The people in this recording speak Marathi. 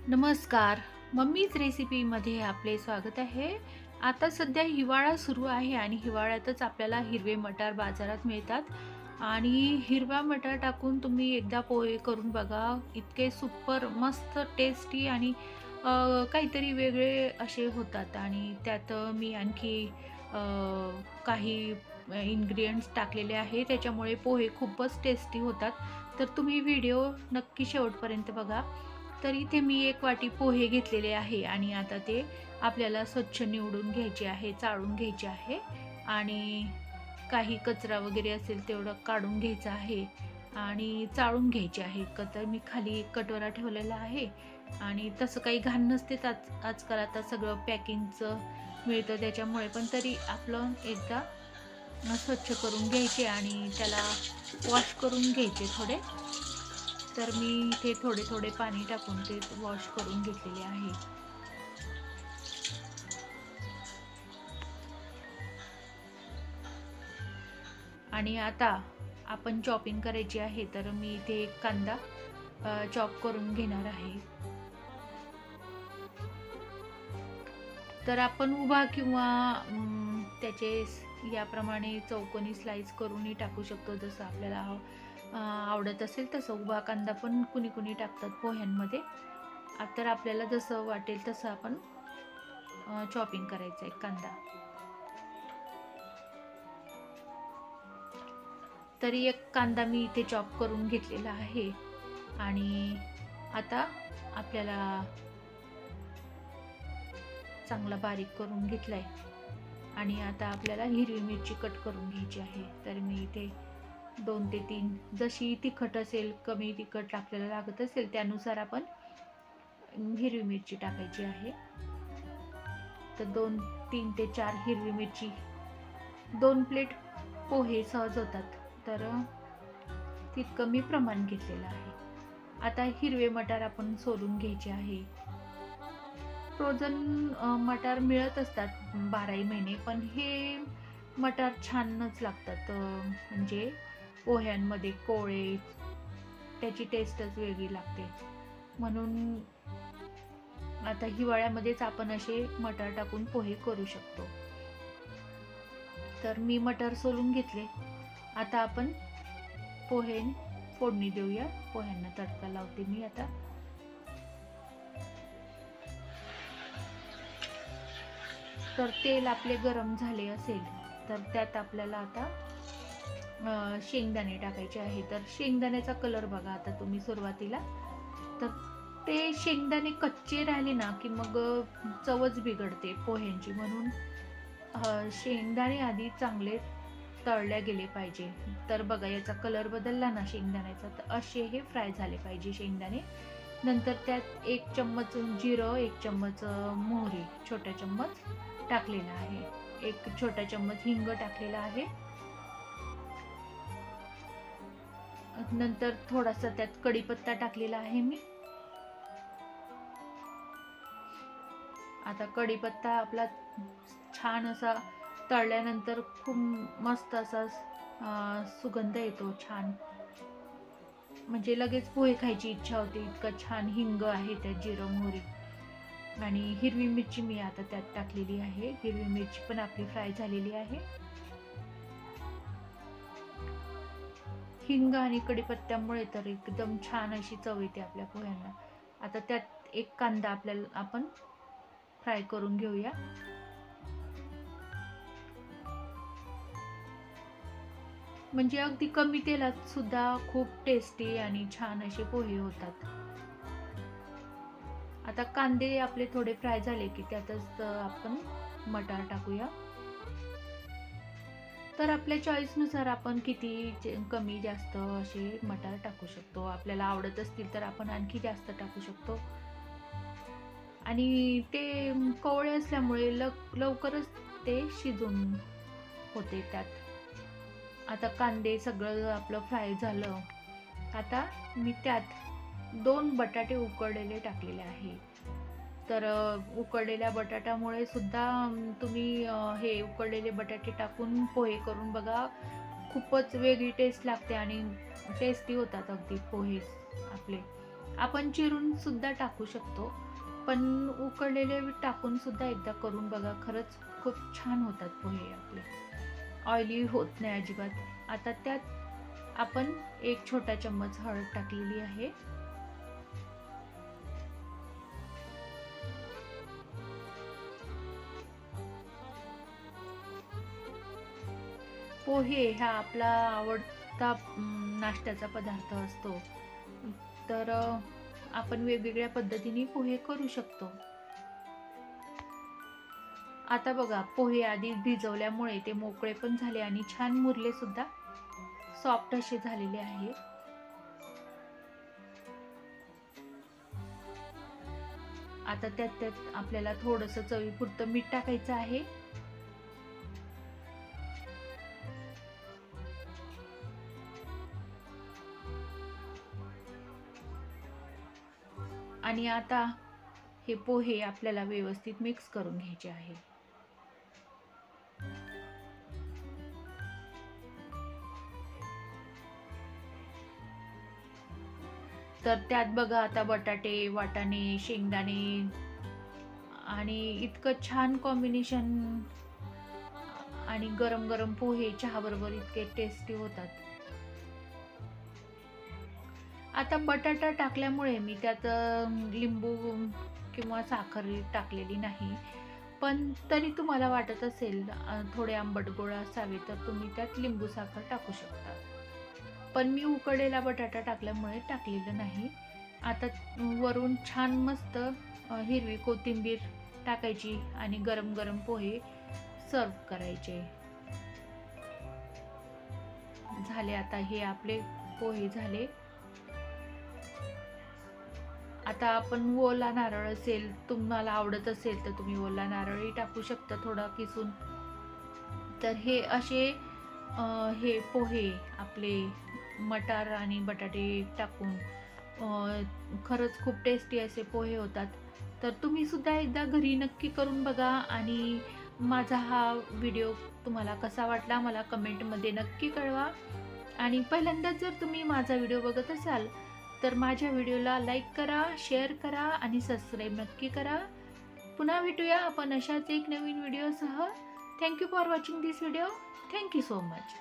नमस्कार. मम्मीज रेसिपीमध्ये आपले स्वागत आहे. आता सध्या हिवाळा सुरू आहे आणि हिवाळ्यातच आपल्याला हिरवे मटार बाजारात मिळतात आणि हिरवा मटार टाकून तुम्ही एकदा पोहे करून बघा. इतके सुपर मस्त टेस्टी आणि काहीतरी वेगळे असे होतात आणि त्यात मी आणखी अ, काही इन्ग्रीडियंट्स टाकलेले आहे. त्याच्यामुळे पोहे खूपच टेस्टी होतात. तर तुम्ही व्हिडिओ नक्की शेवटपर्यंत बघा. तर इथे मी एक वाटी पोहे घेतलेले आहे आणि आता ते आपल्याला स्वच्छ निवडून घ्यायचे आहे, चाळून घ्यायचे आहे आणि काही कचरा वगैरे असेल तेवढं काढून घ्यायचं आहे आणि चाळून घ्यायचे आहे. तर मी खाली एक कटोरा ठेवलेला आहे आणि तसं काही घाण नसतेच आजकाल आता सगळं पॅकिंगचं मिळतं त्याच्यामुळे, पण तरी आपलं एकदा स्वच्छ करून घ्यायचे आणि त्याला वॉश करून घ्यायचे थोडे. तर मी इथे थोडे थोडे पाणी टाकून ते वॉश करून घेतलेले आहे. आणि आता आपण चॉपिंग करायची आहे, तर मी इथे एक कांदा चॉप करून घेणार आहे. तर आपण उभा किंवा त्याचे याप्रमाणे चौकोनी स्लाइस करूनही टाकू शकतो, जसं आपल्याला आवडत असेल तसं. उभा कांदा पण कुणी कुणी टाकतात पोह्यांमध्ये. तर आपल्याला जसं वाटेल तसं आपण चॉपिंग करायचं आहे कांदा. तरी एक कांदा मी इथे चॉप करून घेतलेला आहे आणि आता आपल्याला चांगला बारीक करून घेतलाय आणि आता आपल्याला हिरवी मिरची कट करून घ्यायची आहे. तर मी इथे 2 ते 3, जशी तिखट असेल, कमी तिखट आपल्याला लागत असेल त्यानुसार आपण हिरवी मिरची टाकायची आहे. तर 3 ते 4 हिरवी मिरची, 2 प्लेट पोहे सहज होतात, तर तितकं मी प्रमाण घेतलेलं आहे. आता हिरवे मटार आपण सोलून घ्यायचे आहे. फ्रोझन मटार मिळत असतात 12ही महिने, पण हे मटार छानच लागतात. म्हणजे पोह्यांमध्ये कोळे, त्याची टेस्टच वेगळी लागते. म्हणून आता हिवाळ्यामध्येच आपण असे मटार टाकून पोहे करू शकतो. तर मी मटार सोलून घेतले. आता आपण पोहे फोडणी देऊया. पोह्यांना तडका लावते मी आता. तर तेल आपले गरम झाले असेल तर त्यात आपल्याला आता शेंगदाणे टाकायचे आहे. तर शेंगदाण्याचा कलर बघा आता तुम्ही सुरुवातीला. तर ते शेंगदाणे कच्चे राहिले ना की मग चवच बिघडते पोह्यांची, म्हणून शेंगदाणे आधी चांगले तळले गेले पाहिजे. तर बघा याचा कलर बदलला ना शेंगदाण्याचा, तर असे हे फ्राय झाले पाहिजे शेंगदाणे. नंतर त्यात 1 चम्मच जिरं, 1 चम्मच मोहरी छोटा चम्मच टाकलेला आहे, 1 छोटा चम्मच हिंग टाकलेला आहे. नंतर थोडासा त्यात कढीपत्ता टाकलेला आहे मी. आता कढीपत्ता आपला छान असा तळल्यानंतर खूप मस्त असा सुगंध येतो छान, म्हणजे लगेच पोहे खायची इच्छा होते, इतका छान हिंग आहे त्यात, जिरं मोहरी. आणि हिरवी मिरची मी आता त्यात टाकलेली आहे. हिरवी मिरची पण आपली फ्राय झालेली आहे. हिंग आणि कढीपत्त्यामुळे तर एकदम छान अशी चव येते आपल्या पोह्यांना. आता त्यात एक कांदा आपण फ्राय करून घेऊया. म्हणजे अगदी कमी तेलात सुद्धा खूप टेस्टी आणि छान असे पोहे होतात. आता कांदे आपले थोडे फ्राय झाले की त्यातच आपण मटार टाकूया. तर आपल्या चॉईसनुसार आपण किती कमी जास्त असे मटार टाकू शकतो. आपल्याला आवडत असतील तर आपण आणखी जास्त टाकू शकतो. आणि ते कोवळे असल्यामुळे लवकरच ते शिजून होते त्यात. आता कांदे सगळं आपलं फ्राय झालं. आता मी त्यात 2 बटाटे उकडलेले टाकलेले आहे. तर उकडलेल्या बटाट्यामुळे सुद्धा तुम्ही हे उकडलेले बटाटे टाकून पोहे करून बघा. खूपच वेगळी टेस्ट लागते आणि टेस्टी होतात अगदी पोहे आपले. आपण चिरून सुद्धा टाकू शकतो, पण उकडलेले टाकून सुद्धा एकदा करून बघा, खरंच खूप छान होतात पोहे आपले, ऑइली होत नाही अजिबात. आता त्यात आपण 1 छोटा चम्मच हळद टाकलेली आहे. पोहे हा आपला आवडता नाश्त्याचा पदार्थ असतो, तर आपण वेगवेगळ्या पद्धतीने पोहे करू शकतो. आता बघा, पोहे आधी भिजवल्यामुळे ते मोकळे पण झाले आणि छान मुरले सुद्धा, सॉफ्ट असे झालेले आहे. आता त्यात आपल्याला थोडंसं चवीपुरतं मीठ टाकायचं आहे. आणि आता हे पोहे आपल्याला व्यवस्थित मिक्स करून घ्यायचे आहे. तर त्यात बघा, आता बटाटे, वाटाणे, शेंगदाणे आणि इतकं छान कॉम्बिनेशन, आणि गरम गरम पोहे चहाबरोबर इतके टेस्टी होतात. आता बटाटा टाकल्यामुळे मी त्यात लिंबू किंवा साखर टाकलेली नाही, पण तरी तुम्हाला वाटत असेल थोडे आंबट गोड असावे, तर तुम्ही त्यात लिंबू साखर टाकू शकता, पण मी उकडलेला बटाटा टाकल्यामुळे टाकलेलं नाही. आता वरून छान मस्त हिरवी कोथिंबीर टाकायची आणि गरम गरम पोहे सर्व करायचे. झाले, आता हे आपले पोहे झाले. आता आपण ओला नारळ असेल, तुम्हाला आवडत असेल तर तुम्ही ओला नारळही टाकू शकता थोडा किसून. तर हे असे हे पोहे आपले मटार आणि बटाटे टाकून खरंच खूप टेस्टी असे पोहे होतात. तर तुम्ही सुद्धा एकदा घरी नक्की करून बघा, आणि माझा हा व्हिडिओ तुम्हाला कसा वाटला मला कमेंटमध्ये नक्की कळवा. आणि पहिल्यांदाच जर तुम्ही माझा व्हिडिओ बघत असाल तर माझ्या व्हिडिओला लाईक करा, शेअर करा आणि सबस्क्राईब नक्की करा. पुन्हा भेटूया आपण अशाच एक नवीन व्हिडिओसह. Thank you for watching this video. Thank you so much.